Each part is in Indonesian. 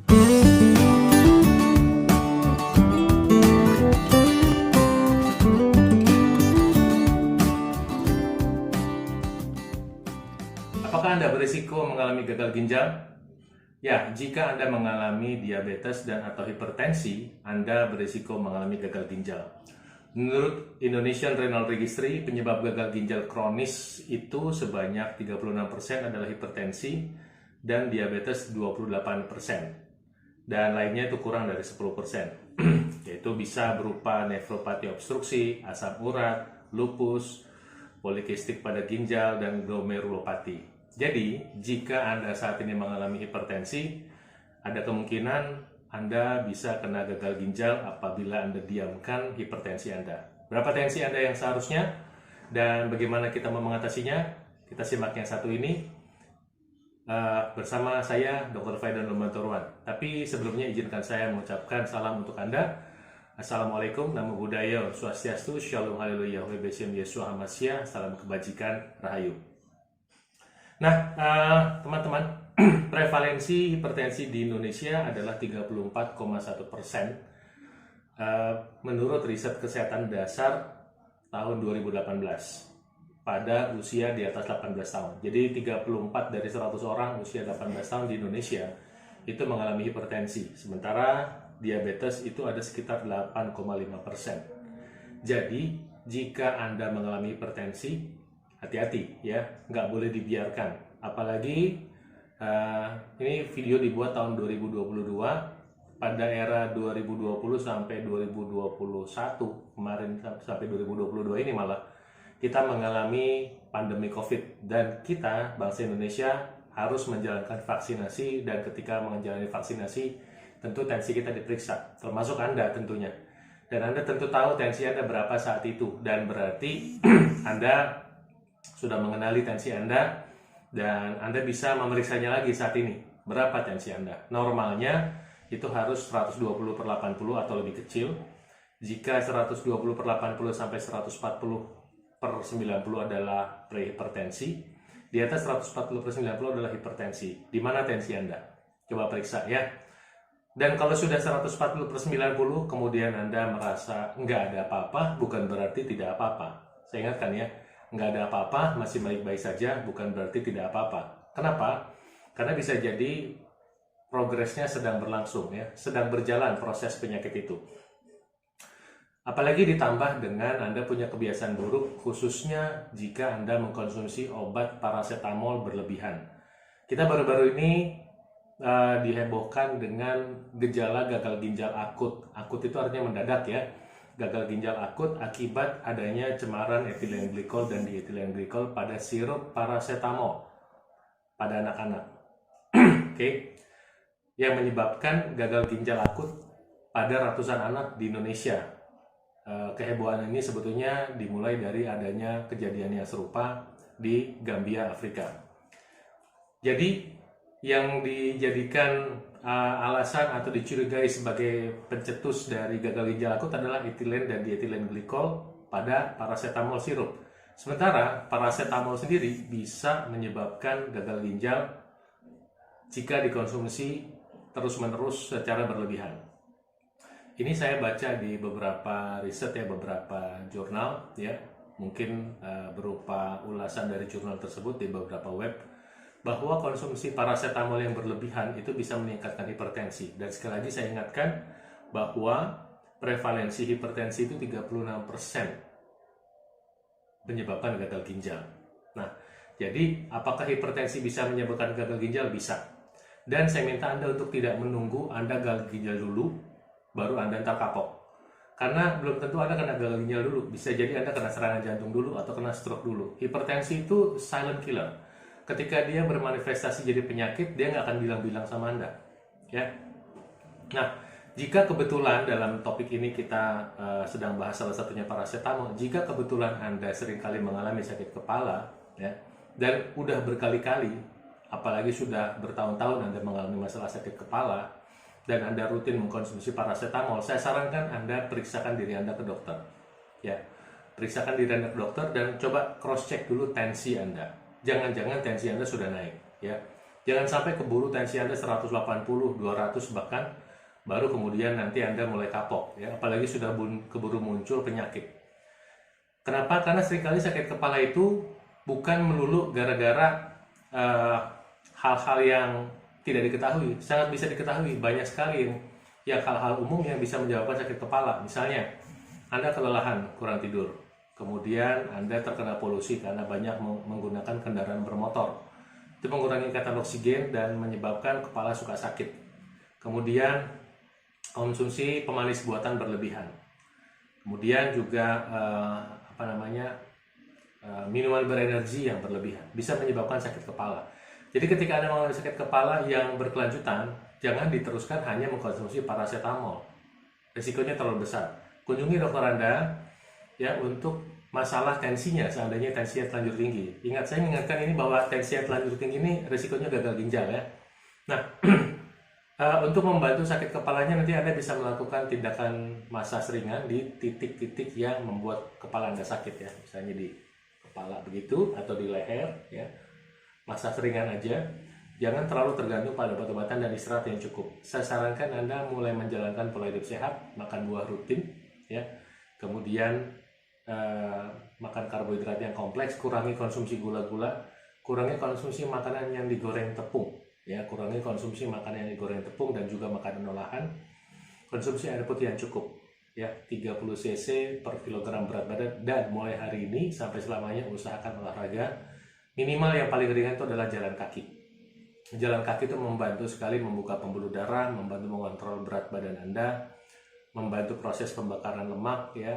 Apakah Anda berisiko mengalami gagal ginjal? Ya, jika Anda mengalami diabetes dan atau hipertensi, Anda berisiko mengalami gagal ginjal. Menurut Indonesian Renal Registry, penyebab gagal ginjal kronis itu sebanyak 36% adalah hipertensi dan diabetes 28%. Dan lainnya itu kurang dari 10%. Yaitu bisa berupa nefropati obstruksi, asam urat, lupus, polikistik pada ginjal, dan glomerulopati. Jadi, jika Anda saat ini mengalami hipertensi, ada kemungkinan Anda bisa kena gagal ginjal apabila Anda diamkan hipertensi Anda. Berapa tensi Anda yang seharusnya? Dan bagaimana kita mau mengatasinya? Kita simak yang satu ini bersama saya, Dr. Faidan Lumanturwan. Tapi sebelumnya izinkan saya mengucapkan salam untuk Anda. Assalamualaikum, Namo Buddhaya, Swastiastu, Shalom Haleluya, Webesiam Yesus Hamasya, salam kebajikan, Rahayu. Nah, teman-teman, prevalensi hipertensi di Indonesia adalah 34,1% menurut riset kesehatan dasar tahun 2018 pada usia di atas 18 tahun. Jadi 34 dari 100 orang usia 18 tahun di Indonesia itu mengalami hipertensi, sementara diabetes itu ada sekitar 8,5%. Jadi jika Anda mengalami hipertensi, hati-hati ya, nggak boleh dibiarkan. Apalagi ini video dibuat tahun 2022, pada era 2020 sampai 2021 kemarin sampai 2022 ini malah kita mengalami pandemi COVID, dan kita bangsa Indonesia harus menjalankan vaksinasi, dan ketika menjalani vaksinasi tentu tensi kita diperiksa, termasuk Anda tentunya. Dan Anda tentu tahu tensi Anda berapa saat itu, dan berarti Anda sudah mengenali tensi Anda, dan Anda bisa memeriksanya lagi saat ini. Berapa tensi Anda? Normalnya itu harus 120/80 atau lebih kecil. Jika 120/80 sampai 140/90 adalah prehipertensi, di atas 140/90 adalah hipertensi. Di mana tensi Anda? Coba periksa ya. Dan kalau sudah 140/90 kemudian Anda merasa nggak ada apa-apa, bukan berarti tidak apa-apa. Saya ingatkan ya, nggak ada apa-apa, masih baik-baik saja, bukan berarti tidak apa-apa. Kenapa? Karena bisa jadi progresnya sedang berlangsung ya, sedang berjalan proses penyakit itu. Apalagi ditambah dengan Anda punya kebiasaan buruk, khususnya jika Anda mengkonsumsi obat paracetamol berlebihan. Kita baru-baru ini dihebohkan dengan gejala gagal ginjal akut. Akut itu artinya mendadak ya. Gagal ginjal akut akibat adanya cemaran etilen glikol dan dietilen glikol pada sirup paracetamol pada anak-anak. Oke. Yang menyebabkan gagal ginjal akut pada ratusan anak di Indonesia. Kehebohan ini sebetulnya dimulai dari adanya kejadian yang serupa di Gambia, Afrika. Jadi yang dijadikan alasan atau dicurigai sebagai pencetus dari gagal ginjal akut adalah etilen dan dietilen glikol pada paracetamol sirup. Sementara paracetamol sendiri bisa menyebabkan gagal ginjal jika dikonsumsi terus-menerus secara berlebihan. Ini saya baca di beberapa riset ya, beberapa jurnal ya, mungkin berupa ulasan dari jurnal tersebut di beberapa web, bahwa konsumsi paracetamol yang berlebihan itu bisa meningkatkan hipertensi. Dan sekali lagi saya ingatkan bahwa prevalensi hipertensi itu 36% menyebabkan gagal ginjal. Nah, jadi apakah hipertensi bisa menyebabkan gagal ginjal? Bisa. Dan saya minta Anda untuk tidak menunggu Anda gagal ginjal dulu, baru Anda ntar kapok. Karena belum tentu Anda kena gagal ginjal dulu. Bisa jadi Anda kena serangan jantung dulu atau kena stroke dulu. Hipertensi itu silent killer. Ketika dia bermanifestasi jadi penyakit, dia nggak akan bilang-bilang sama Anda. Ya. Nah, jika kebetulan dalam topik ini kita sedang bahas salah satunya paracetamol, jika kebetulan Anda seringkali mengalami sakit kepala, ya, dan udah berkali-kali, apalagi sudah bertahun-tahun Anda mengalami masalah sakit kepala, dan Anda rutin mengkonsumsi paracetamol, saya sarankan Anda periksakan diri Anda ke dokter. Ya, periksakan diri Anda ke dokter dan coba cross-check dulu tensi Anda. Jangan-jangan tensi Anda sudah naik, ya. Jangan sampai keburu tensi Anda 180, 200 bahkan, baru kemudian nanti Anda mulai kapok, ya. Apalagi sudah keburu muncul penyakit. Kenapa? Karena seringkali sakit kepala itu bukan melulu gara-gara hal-hal yang tidak diketahui. Sangat bisa diketahui, banyak sekali yang hal-hal umum yang bisa menyebabkan sakit kepala. Misalnya, Anda kelelahan, kurang tidur. Kemudian Anda terkena polusi karena banyak menggunakan kendaraan bermotor. Itu mengurangi ikatan oksigen dan menyebabkan kepala suka sakit. Kemudian konsumsi pemanis buatan berlebihan. Kemudian juga minuman berenergi yang berlebihan bisa menyebabkan sakit kepala. Jadi ketika Anda mengalami sakit kepala yang berkelanjutan, jangan diteruskan hanya mengkonsumsi paracetamol. Risikonya terlalu besar. Kunjungi dokter Anda ya untuk masalah tensinya, seandainya tensinya terlanjur tinggi. Ingat, saya mengingatkan ini bahwa tensinya terlanjur tinggi ini risikonya gagal ginjal ya. Nah, untuk membantu sakit kepalanya nanti Anda bisa melakukan tindakan masas ringan di titik-titik yang membuat kepala Anda sakit ya. Misalnya di kepala begitu atau di leher ya. Masas ringan aja. Jangan terlalu tergantung pada obat-obatan dan istirahat yang cukup. Saya sarankan Anda mulai menjalankan pola hidup sehat, makan buah rutin ya. Kemudian makan karbohidrat yang kompleks, kurangi konsumsi gula-gula, kurangi konsumsi makanan yang digoreng tepung ya, kurangi konsumsi makanan yang digoreng tepung dan juga makanan olahan. Konsumsi air putih yang cukup ya, 30 cc per kilogram berat badan, dan mulai hari ini sampai selamanya usahakan olahraga. Minimal yang paling ringan itu adalah jalan kaki. Jalan kaki itu membantu sekali membuka pembuluh darah, membantu mengontrol berat badan Anda, membantu proses pembakaran lemak ya,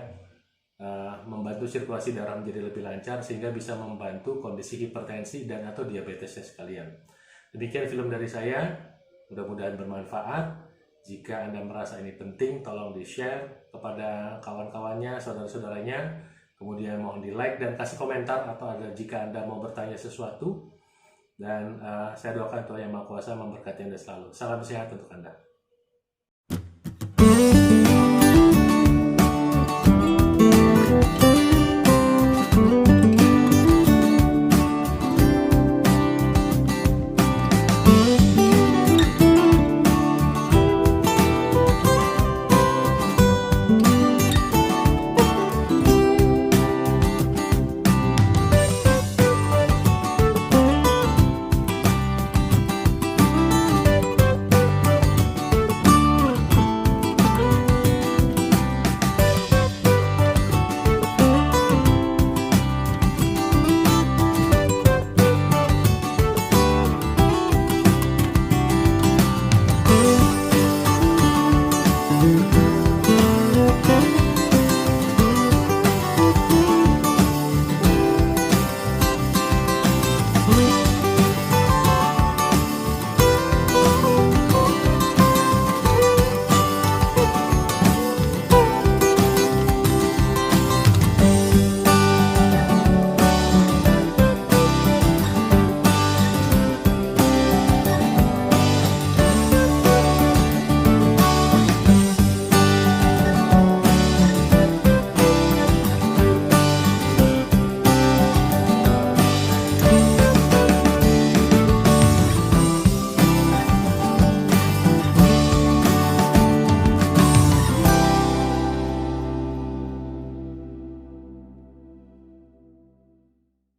membantu sirkulasi darah menjadi lebih lancar sehingga bisa membantu kondisi hipertensi dan atau diabetesnya sekalian. Demikian film dari saya, mudah-mudahan bermanfaat. Jika Anda merasa ini penting, tolong di-share kepada kawan-kawannya, saudara-saudaranya. Kemudian mohon di-like dan kasih komentar atau jika Anda mau bertanya sesuatu. Dan saya doakan Tuhan Yang Maha Kuasa memberkati Anda selalu. Salam sehat untuk Anda.